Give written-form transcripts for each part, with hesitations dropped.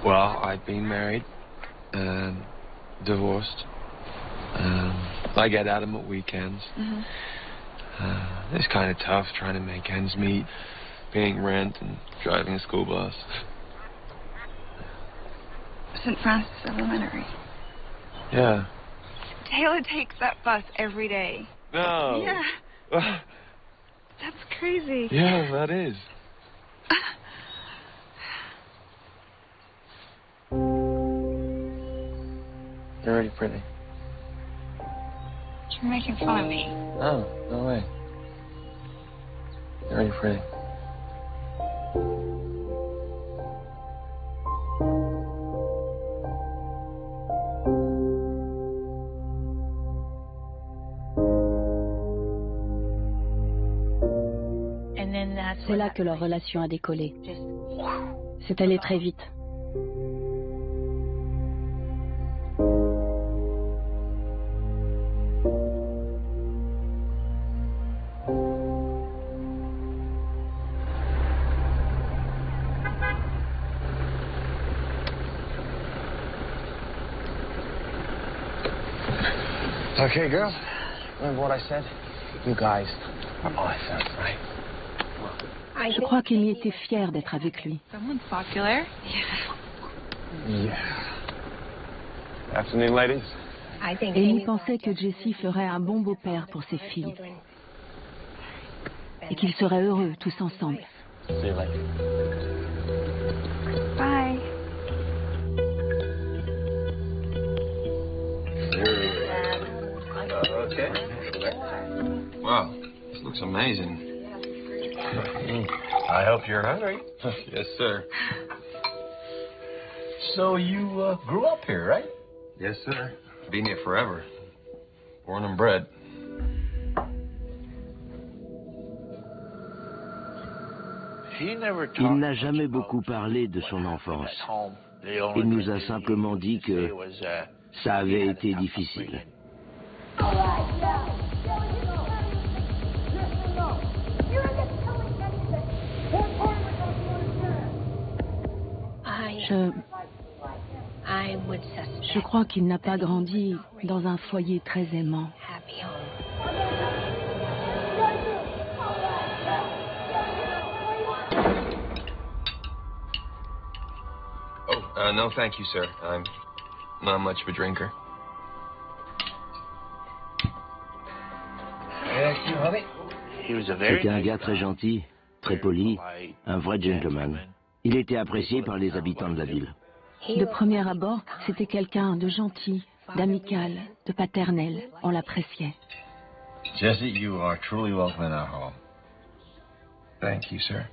Well, I've been married, divorced. I get at him at weekends. It's kind of tough trying to make ends meet, paying rent and driving a school bus. St. Francis Elementary. Yeah. Taylor takes that bus every day. No. Yeah. That's crazy. Yeah, that is. You're already pretty. You're making fun of me. Oh, no way. You're already pretty. C'est là que leur relation a décollé. C'est allé très vite. Okay, girls. Remember what I said? You guys are awesome, right? Je crois qu'Amy était fière d'être avec lui. Someone's popular. Yeah. Afternoon, ladies. Amy pensait que Jesse ferait un bon beau-père pour ses filles et qu'ils seraient heureux tous ensemble. See you later. Bye. Okay. Wow, this looks amazing. I hope you're hungry. Yes, sir. So you grew up here, right? Yes, sir. Been here forever. Born and bred. Il n'a jamais beaucoup parlé de son enfance. Il nous a simplement dit que ça avait été difficile. Je crois qu'il n'a pas grandi dans un foyer très aimant. Oh, no thank you, sir. I'm not much of a drinker. C'était un gars très gentil, très poli, un vrai gentleman. Il était apprécié par les habitants de la ville. De premier abord, c'était quelqu'un de gentil, d'amical, de paternel. On l'appréciait. Jesse, you are truly welcome in our home. Thank you, sir.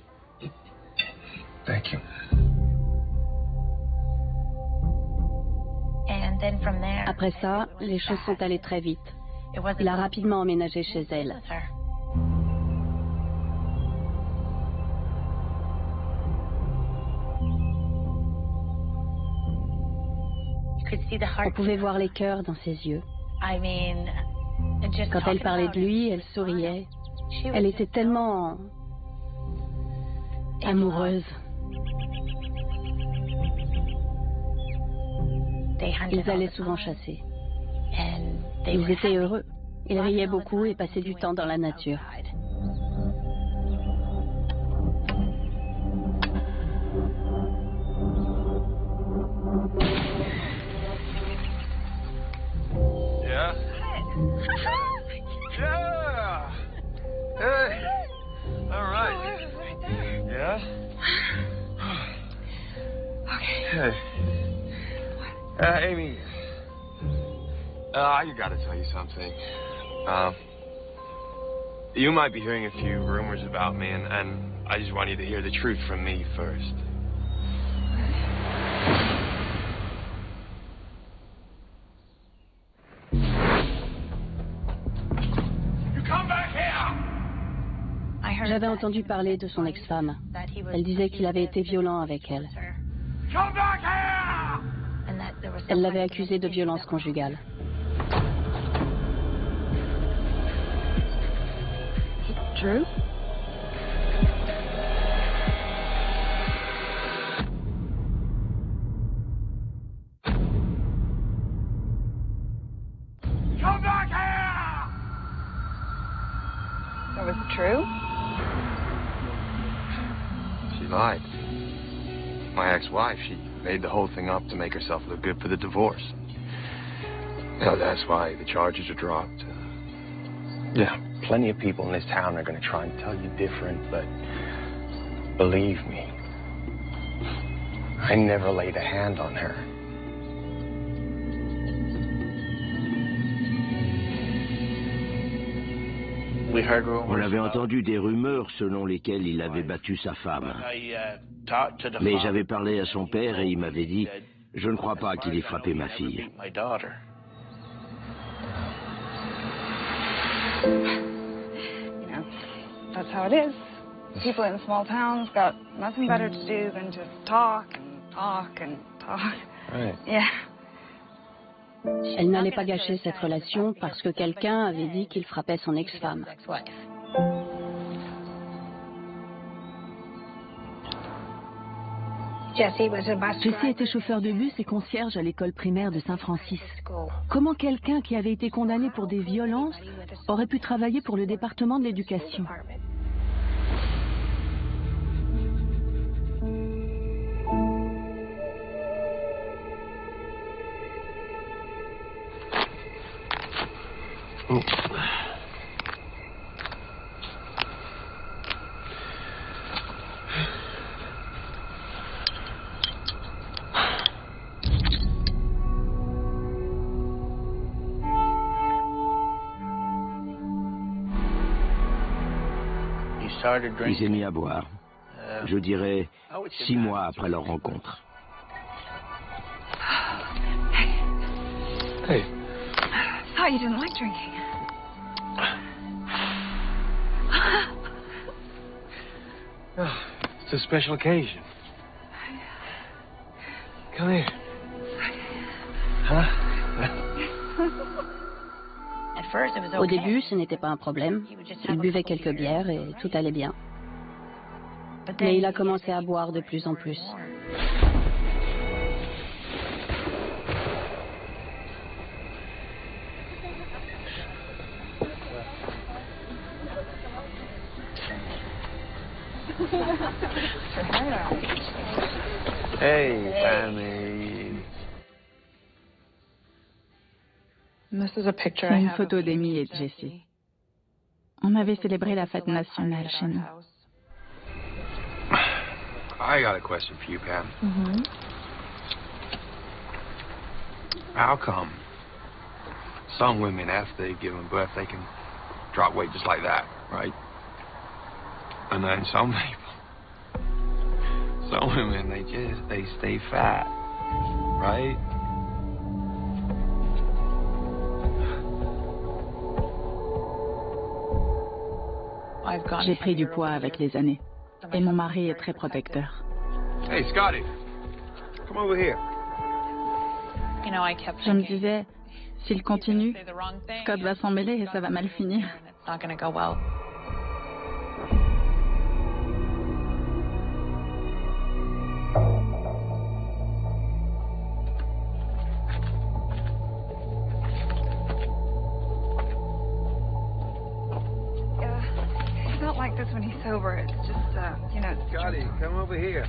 Thank you. Après ça, les choses sont allées très vite. Il a rapidement emménagé chez elle. On pouvait voir les cœurs dans ses yeux. Quand elle parlait de lui, elle souriait. Elle était tellement amoureuse. Ils allaient souvent chasser. Ils étaient heureux. Ils riaient beaucoup et passaient du temps dans la nature. Yeah? Yeah! Hey! All right. Yeah? Okay. Hey. Amy, I gotta tell you something. You might be hearing a few rumors about me, and I just want you to hear the truth from me first. J'avais entendu parler de son ex-femme. Elle disait qu'il avait été violent avec elle. Elle l'avait accusé de violence conjugale. Drew? lied. My ex-wife, she made the whole thing up to make herself look good for the divorce. Yeah, that's why the charges are dropped. Yeah, plenty of people in this town are going to try and tell you different, but believe me, I never laid a hand on her. On avait entendu des rumeurs selon lesquelles il avait battu sa femme. Mais j'avais parlé à son père et il m'avait dit « Je ne crois pas qu'il ait frappé ma fille. » You know, that's how it is. People in small towns got nothing better to do than just talk and talk and talk. Right. Yeah. Elle n'allait pas gâcher cette relation parce que quelqu'un avait dit qu'il frappait son ex-femme. Jesse était chauffeur de bus et concierge à l'école primaire de Saint-Francis. Comment quelqu'un qui avait été condamné pour des violences aurait pu travailler pour le département de l'éducation? Oh. Il s'est mis à boire. Je dirais 6 mois après leur rencontre. Hey. I thought you didn't like drinking. Oh, it's a special occasion. Come here. Huh? Au début, ce n'était pas un problème. Il buvait quelques bières et tout allait bien. Mais il a commencé à boire de plus en plus. Hey, family. C'est une photo d'Amy et de Jesse. On avait célébré la fête nationale chez nous. I got a question for you, Pam. How come some women, after they've given birth, they can drop weight just like that, right? And then some people, some women, they stay fat, right? J'ai pris du poids avec les années. Et mon mari est très protecteur. Hey, Scotty, come over here. Je me disais, s'il continue, Scott va s'en mêler et ça va mal finir. He's not like this when he's sober. It's just, you know. Scotty, come over here.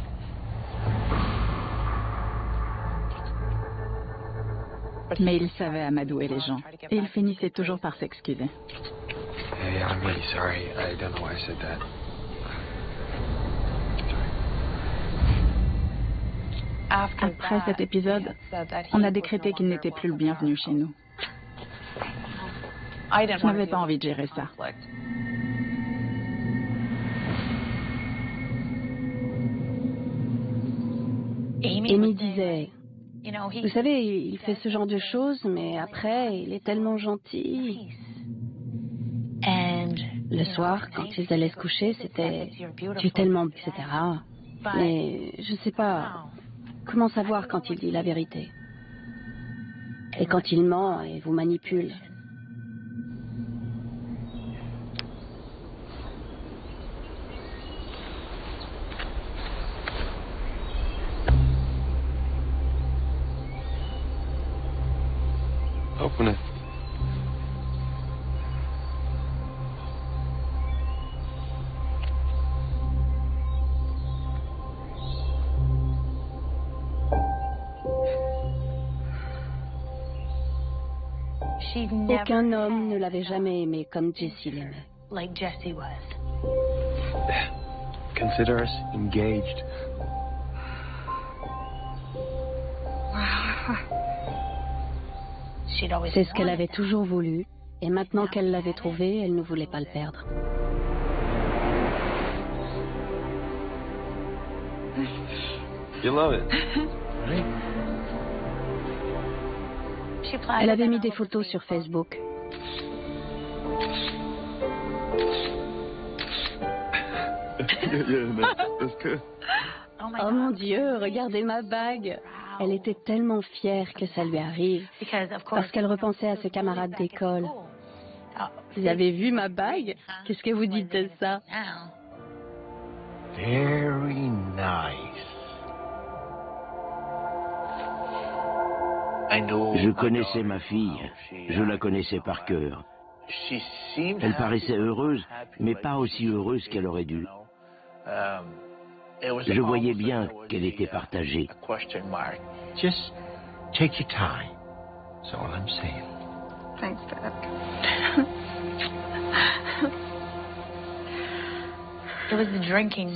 Mais il savait amadouer les gens. Et il finissait toujours par s'excuser. Hey, I'm really sorry. I don't know why I said that. Après cet épisode, on a décrété qu'il n'était plus le bienvenu chez nous. Je n'avais pas envie de gérer ça. Amy disait, vous savez, il fait ce genre de choses, mais après, il est tellement gentil. Le soir, quand ils allaient se coucher, c'était « tu es tellement... » etc. Mais je ne sais pas comment savoir quand il dit la vérité. Et quand il ment et vous manipule. Open it. Aucun homme ne l'avait jamais aimé comme Jessie l'aimait. Consider us engaged. C'est ce qu'elle avait toujours voulu, et maintenant qu'elle l'avait trouvé, elle ne voulait pas le perdre. You love it, right? Elle avait mis des photos sur Facebook. That's good. Oh mon Dieu, regardez ma bague. Elle était tellement fière que ça lui arrive, parce qu'elle repensait à ses camarades d'école. Vous avez vu ma bague? Qu'est-ce que vous dites de ça? Very nice. Je connaissais ma fille, je la connaissais par cœur. Elle paraissait heureuse, mais pas aussi heureuse qu'elle aurait dû. Je voyais bien qu'elle était partagée. Just take your time. That's all I'm saying. Thanks, Dad.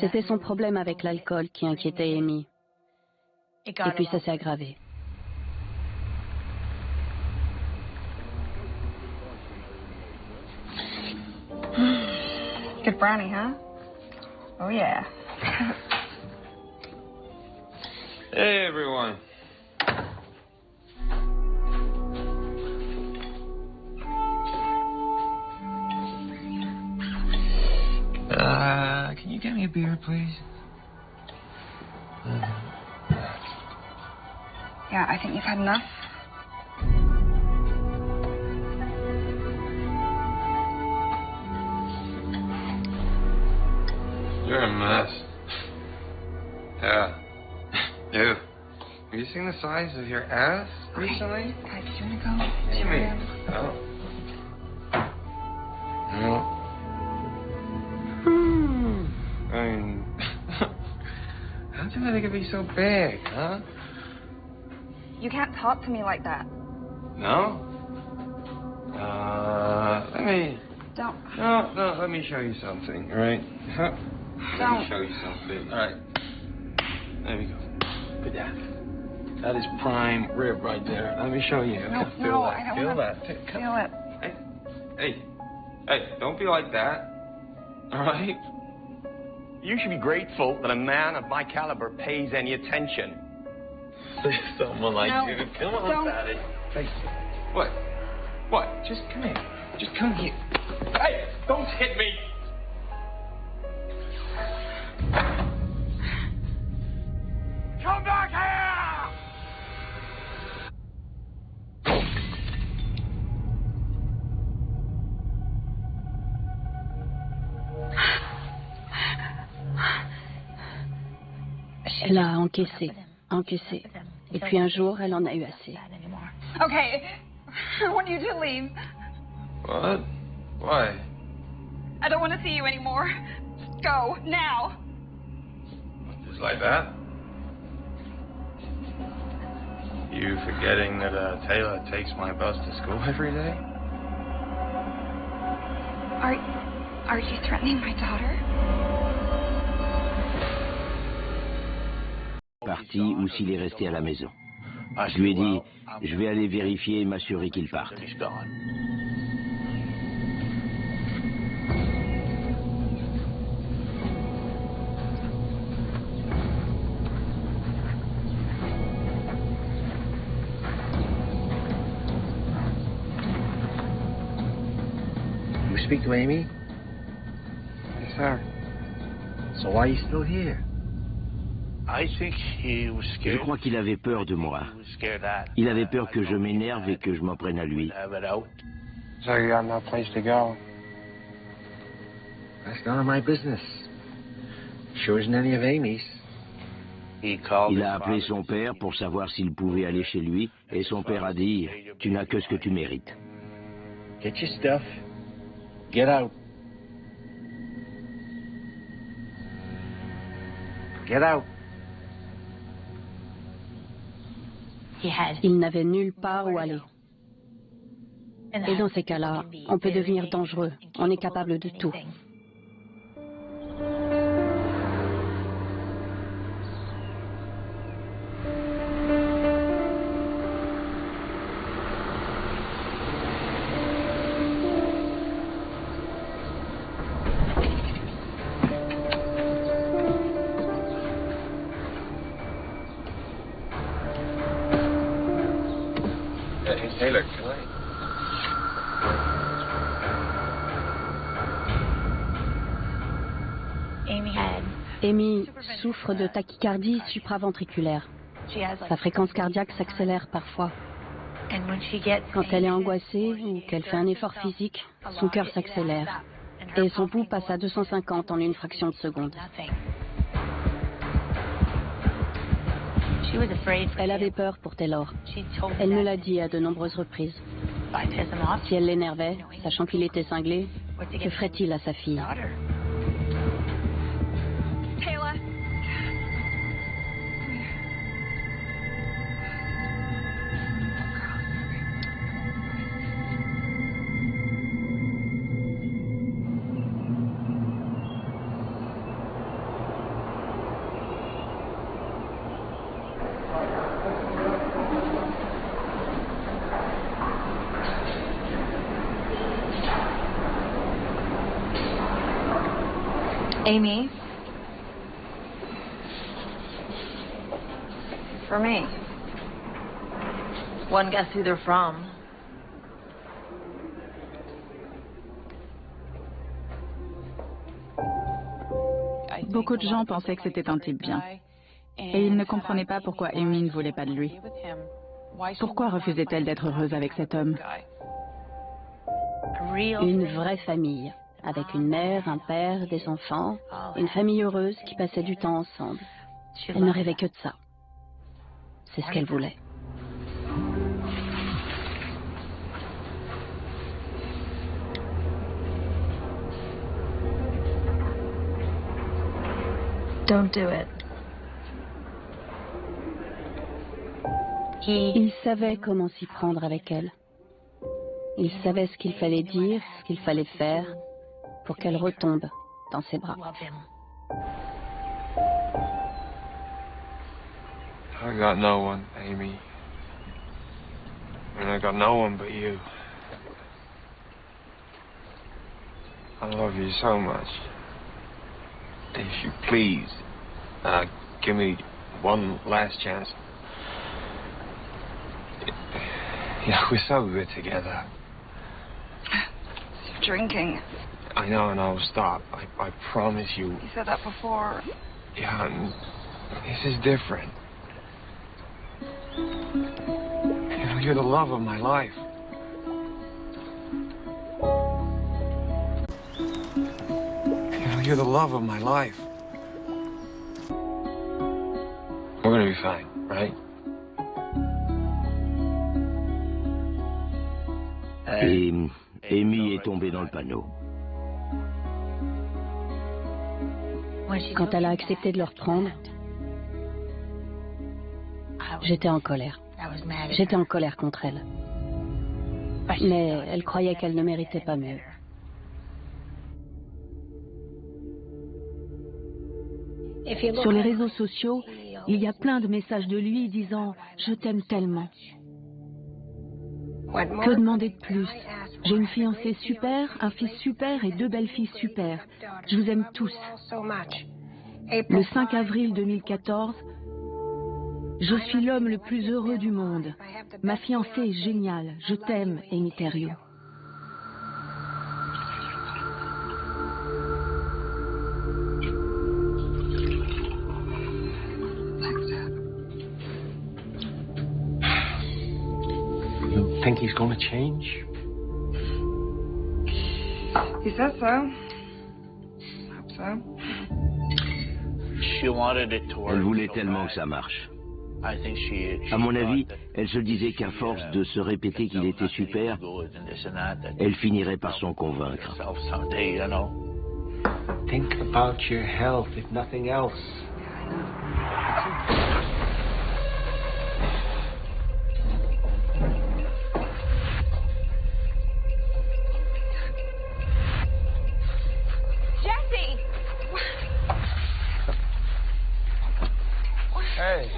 C'était son problème avec l'alcool qui inquiétait Amy. Et puis ça s'est aggravé. Good brownie, huh? Oh, yeah. Hey, everyone. Can you get me a beer, please? Yeah, I think you've had enough. You're a mess. Yeah. You. Have you seen the size of your ass recently? Guys, do you want to go? What do you mean? No. No. I mean, how did I think it'd be so big, huh? You can't talk to me like that. No? Let me... Don't. No, let me show you something, all right? Let Don't. me show you something. All right. There we go. Look at that. That is prime rib right there. Let me show you. No, Feel no, that. I don't Feel wanna that. Come feel it. Hey, don't be like that. All right? You should be grateful that a man of my caliber pays any attention. Someone like No, you. Come on, don't. Daddy. Hey, what? What? Just come here. Just come here. Hey, don't hit me. Come back here! Elle a encaissé. Et puis un jour, elle en a eu assez. Okay, I want you to leave. What? Why? I don't want to see you anymore. Go, now. Just like that? You forgetting that Taylor takes my bus to school every day? Are you threatening my daughter? Parti ou s'il est resté à la maison. Je lui ai dit, je vais aller vérifier et m'assurer qu'il parte. You speak to Amy? Yes, sir. So why are you still here? Je crois qu'il avait peur de moi. Il avait peur que je m'énerve et que je m'en prenne à lui. So you got no place to go? That's none of my business. Sure isn't any of Amy's. Il a appelé son père pour savoir s'il pouvait aller chez lui, et son père a dit, tu n'as que ce que tu mérites. Get your stuff. Get out. Get out. Il n'avait nulle part où aller. Et dans ces cas-là, on peut devenir dangereux. On est capable de tout. Hey, Taylor, can I? Amy souffre de tachycardie supraventriculaire. Sa fréquence cardiaque s'accélère parfois. Quand elle est angoissée ou qu'elle fait un effort physique, son cœur s'accélère et son pouls passe à 250 en une fraction de seconde. Elle avait peur pour Taylor. Elle me l'a dit à de nombreuses reprises. Si elle l'énervait, sachant qu'il était cinglé, que ferait-il à sa fille? Amy, for me, One guess who they're from. Beaucoup de gens pensaient que c'était un type bien. Et ils ne comprenaient pas pourquoi Amy ne voulait pas de lui. Pourquoi refusait-elle d'être heureuse avec cet homme? Une vraie famille, avec une mère, un père, des enfants, une famille heureuse qui passait du temps ensemble. Elle ne rêvait que de ça. C'est ce qu'elle voulait. Don't do it. Il savait comment s'y prendre avec elle. Il savait ce qu'il fallait dire, ce qu'il fallait faire pour qu'elle retombe dans ses bras. I got no one, Amy. And I got no one but you. I love you so much. If you please, give me one last chance. You know, we're so good together. you're drinking. I know, and I'll stop. I promise you. You said that before. Yeah, and this is different. You know, you're the love of my life. You know, you're the love of my life. We're gonna be fine, right? Et Amy est tombée dans le panneau. Quand elle a accepté de le reprendre, j'étais en colère. J'étais en colère contre elle. Mais elle croyait qu'elle ne méritait pas mieux. Sur les réseaux sociaux, il y a plein de messages de lui disant « Je t'aime tellement ». Que demander de plus? J'ai une fiancée super, un fils super et 2 belles-filles super. Je vous aime tous. Le 5 avril 2014, je suis l'homme le plus heureux du monde. Ma fiancée est géniale. Je t'aime, Amy Thériault. You think he's going to change? He says so. I hope so. Elle voulait tellement que ça marche. À mon avis, elle se disait qu'à force de se répéter qu'il était super, elle finirait par s'en convaincre. Think about your health, if nothing else. Hey.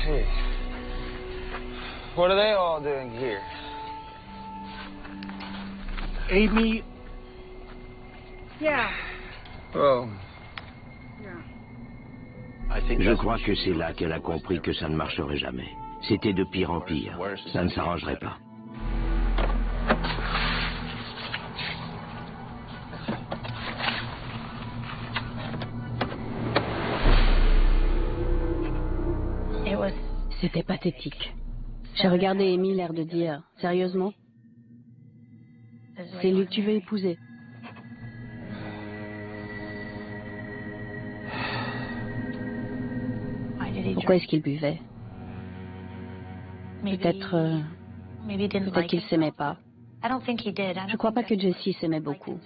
Hey. What are they all doing here? Amy? Yeah. Oh. Je crois que c'est là qu'elle a compris que ça ne marcherait jamais. C'était de pire en pire. Ça ne s'arrangerait pas. C'était pathétique. J'ai regardé Amy, l'air de dire « Sérieusement ? C'est lui que tu veux épouser ?» Pourquoi est-ce qu'il buvait? Peut-être qu'il s'aimait pas. Je crois pas que Jessie s'aimait beaucoup.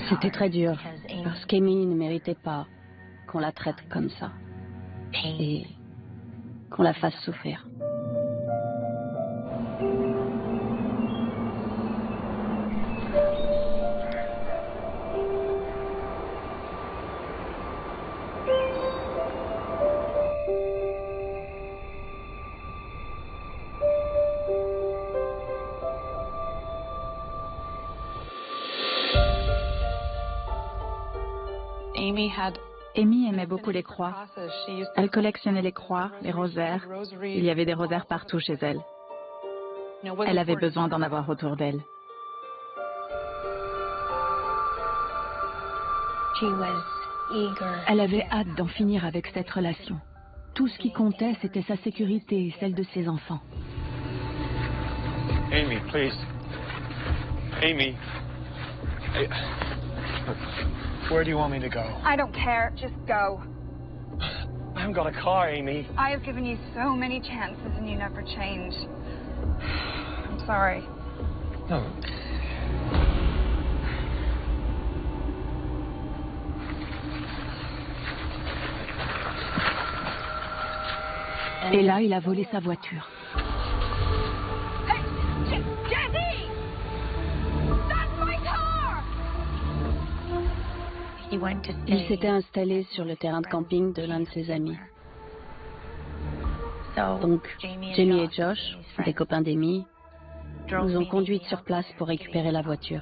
C'était très dur, parce qu'Amy ne méritait pas qu'on la traite comme ça et qu'on la fasse souffrir. Amy aimait beaucoup les croix. Elle collectionnait les croix, les rosaires. Il y avait des rosaires partout chez elle. Elle avait besoin d'en avoir autour d'elle. Elle avait hâte d'en finir avec cette relation. Tout ce qui comptait, c'était sa sécurité et celle de ses enfants. Amy, please. Amy. Where do you want me to go? I don't care. Just go. I haven't got a car, Amy. I have given you so many chances and you never change. I'm sorry. No. Et là, il a volé sa voiture. Il s'était installé sur le terrain de camping de l'un de ses amis. Donc, Jamie et Josh, des copains d'Amy, nous ont conduites sur place pour récupérer la voiture.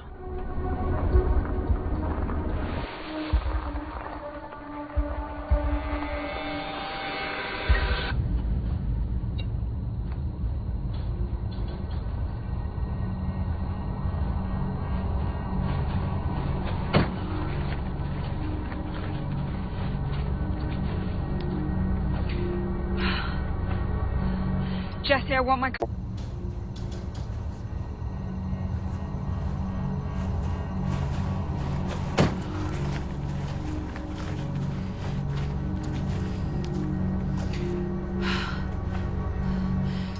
Jesse, I want my...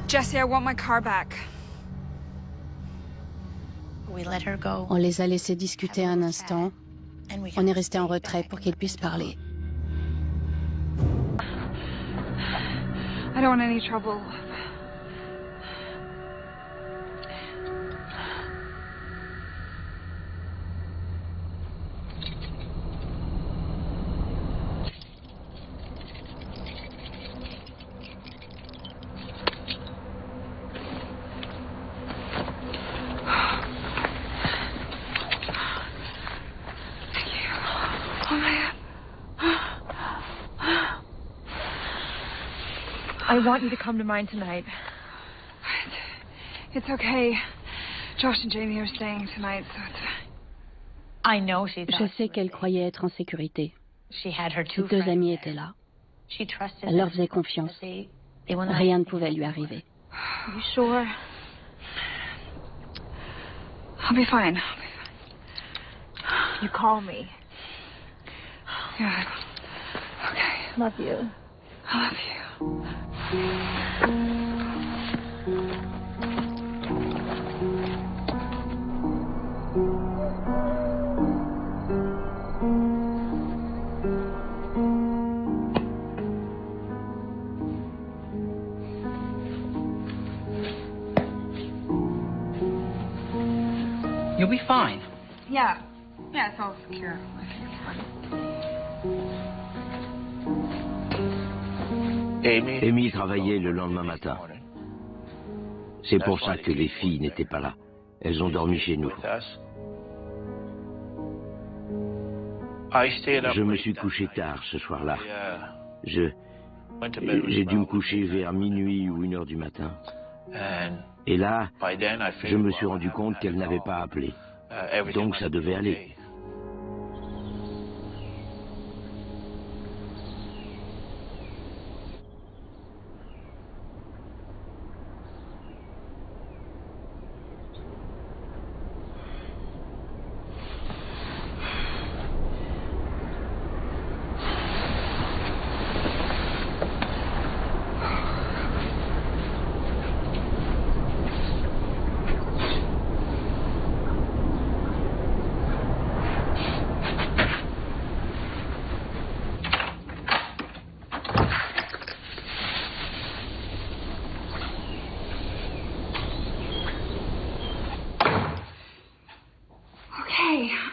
Jesse, I want my car back. On les a laissés discuter un instant. On est resté en retrait pour qu'ils puissent parler. I don't want any trouble. I want you to come to mine tonight. It's okay. Josh and Jamie are staying tonight, so it's fine. Je sais qu'elle croyait être en sécurité. Ses deux amis étaient là. Elle leur faisait confiance. Rien ne pouvait lui arriver. Are you sure? I'll be fine. You call me. Yeah. Okay. Love you. I love you. You'll be fine. Yeah. Yeah, it's all secure. Amy travaillait le lendemain matin. C'est pour ça que les filles n'étaient pas là. Elles ont dormi chez nous. Je me suis couché tard ce soir-là. J'ai dû me coucher vers minuit ou 1 heure du matin. Et là, je me suis rendu compte qu'elle n'avait pas appelé. Donc ça devait aller.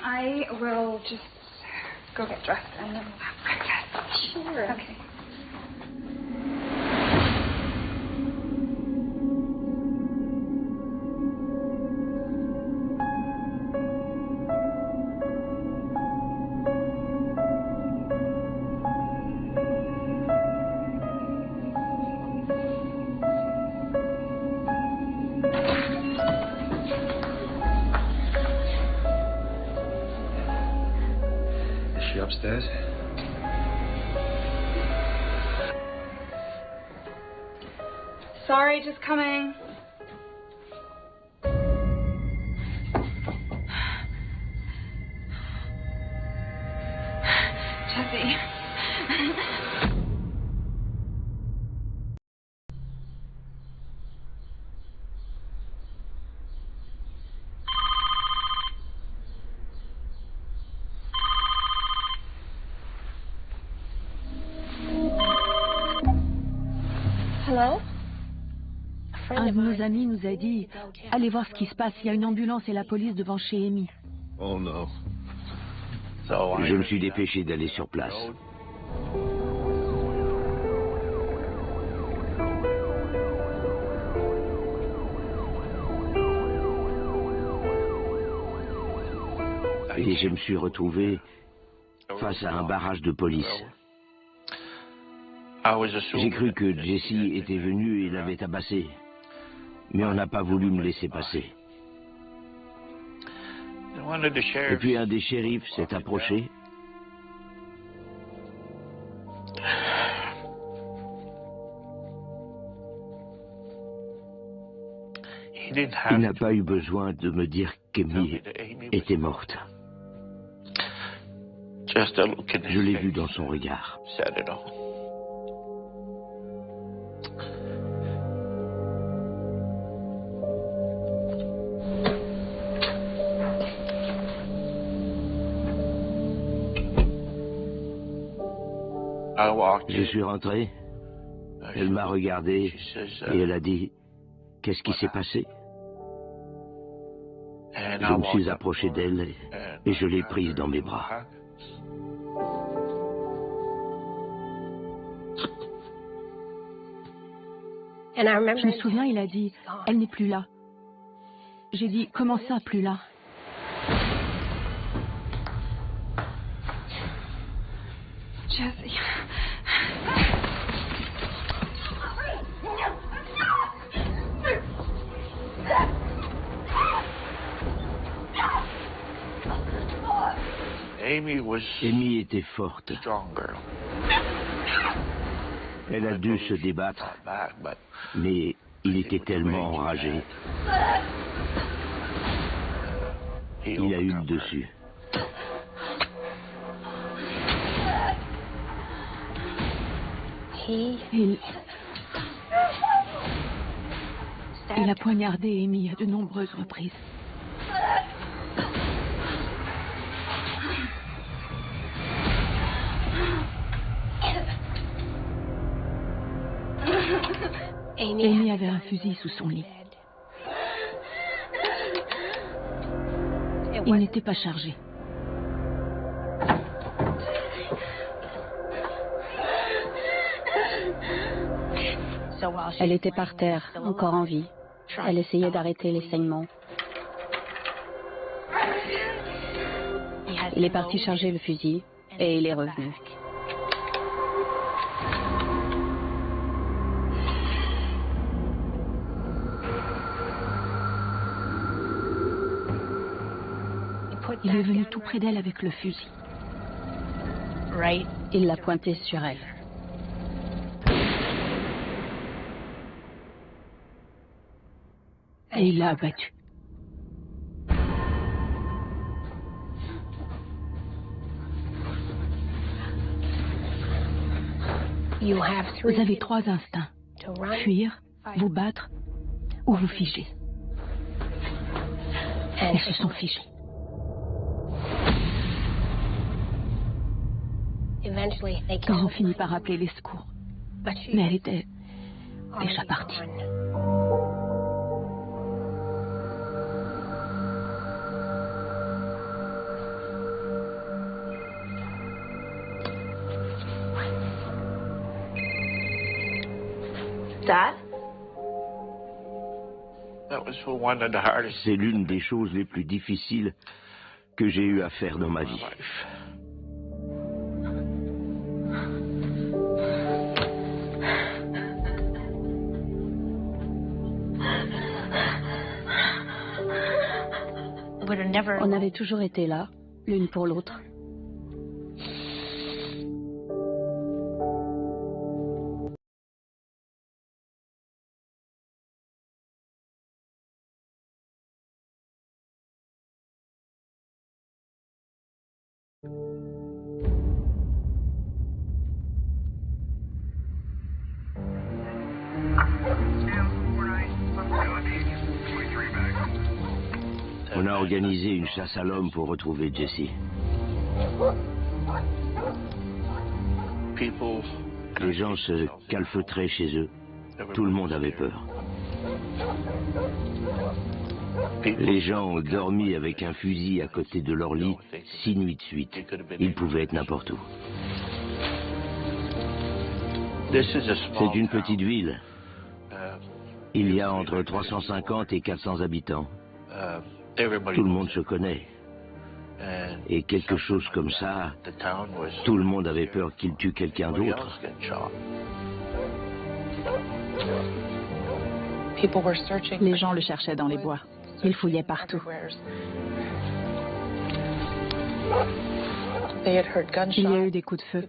I will just go get dressed and then we'll have breakfast. Sure. Okay. Upstairs. Sorry, just coming. Jesse. Un de nos amis nous a dit « Allez voir ce qui se passe, il y a une ambulance et la police devant chez Amy. » Oh non. Je me suis dépêché d'aller sur place. Et je me suis retrouvé face à un barrage de police. J'ai cru que Jesse était venu et l'avait tabassé. Mais on n'a pas voulu me laisser passer. Et puis un des shérifs s'est approché. Il n'a pas eu besoin de me dire qu'Amy était morte. Je l'ai vu dans son regard. Je suis rentré, elle m'a regardé et elle a dit « Qu'est-ce qui s'est passé ?» Je me suis approché d'elle et je l'ai prise dans mes bras. Je me souviens, il a dit « Elle n'est plus là ». J'ai dit « Comment ça, plus là ?» Jesse. Amy était forte. Elle a dû se débattre, mais il était tellement enragé. Il a eu le dessus. Il a poignardé Amy à de nombreuses reprises. Amy avait un fusil sous son lit. Il n'était pas chargé. Elle était par terre, encore en vie. Elle essayait d'arrêter les saignements. Il est parti charger le fusil et il est revenu. Il est venu tout près d'elle avec le fusil. Il l'a pointé sur elle. Et il l'a abattue. Vous avez 3 instincts. Fuir, vous battre ou vous figer. Ils se sont figés. Ils ont fini par appeler les secours. Mais elle était déjà partie. C'est l'une des choses les plus difficiles que j'ai eu à faire dans ma vie. On avait toujours été là, l'une pour l'autre. On a organisé une chasse à l'homme pour retrouver Jesse. Les gens se calfeutraient chez eux. Tout le monde avait peur. Les gens ont dormi avec un fusil à côté de leur lit 6 nuits de suite. Ils pouvaient être n'importe où. C'est une petite ville. Il y a entre 350 et 400 habitants. Tout le monde se connaît. Et quelque chose comme ça, tout le monde avait peur qu'il tue quelqu'un d'autre. Les gens le cherchaient dans les bois. Ils fouillaient partout. Il y a eu des coups de feu.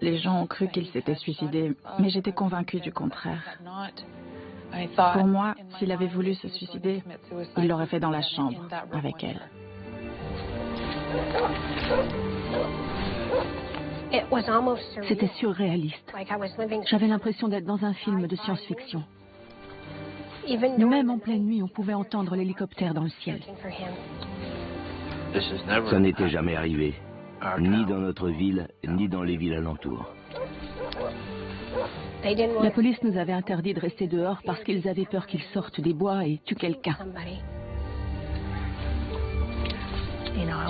Les gens ont cru qu'il s'était suicidé, mais j'étais convaincue du contraire. Pour moi, s'il avait voulu se suicider, il l'aurait fait dans la chambre, avec elle. C'était surréaliste. J'avais l'impression d'être dans un film de science-fiction. Même en pleine nuit, on pouvait entendre l'hélicoptère dans le ciel. Ça n'était jamais arrivé, ni dans notre ville, ni dans les villes alentours. La police nous avait interdit de rester dehors parce qu'ils avaient peur qu'ils sortent des bois et tuent quelqu'un.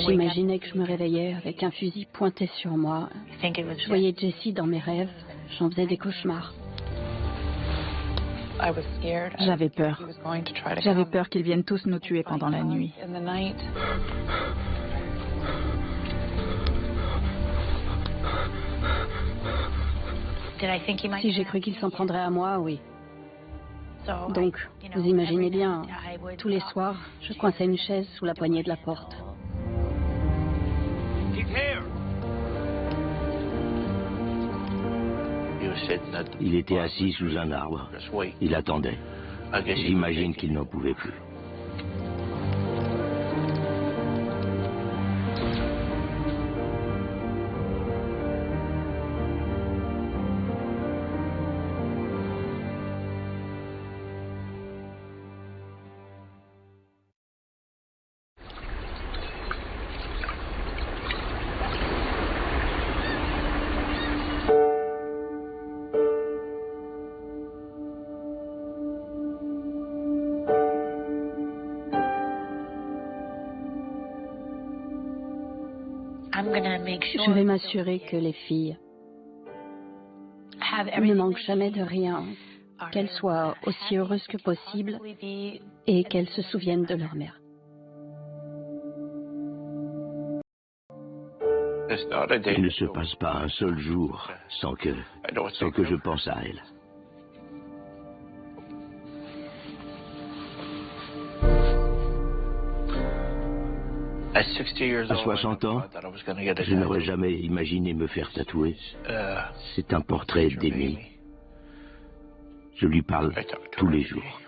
J'imaginais que je me réveillais avec un fusil pointé sur moi. Je voyais Jesse dans mes rêves. J'en faisais des cauchemars. J'avais peur. J'avais peur qu'ils viennent tous nous tuer pendant la nuit. Si j'ai cru qu'il s'en prendrait à moi, oui. Donc, vous imaginez bien, tous les soirs, je coinçais une chaise sous la poignée de la porte. Il était assis sous un arbre. Il attendait. J'imagine qu'il n'en pouvait plus. Je vais m'assurer que les filles ne manquent jamais de rien, qu'elles soient aussi heureuses que possible et qu'elles se souviennent de leur mère. Il ne se passe pas un seul jour sans que je pense à elle. À 60 ans, je n'aurais jamais imaginé me faire tatouer. C'est un portrait d'Amy. Je lui parle tous les jours.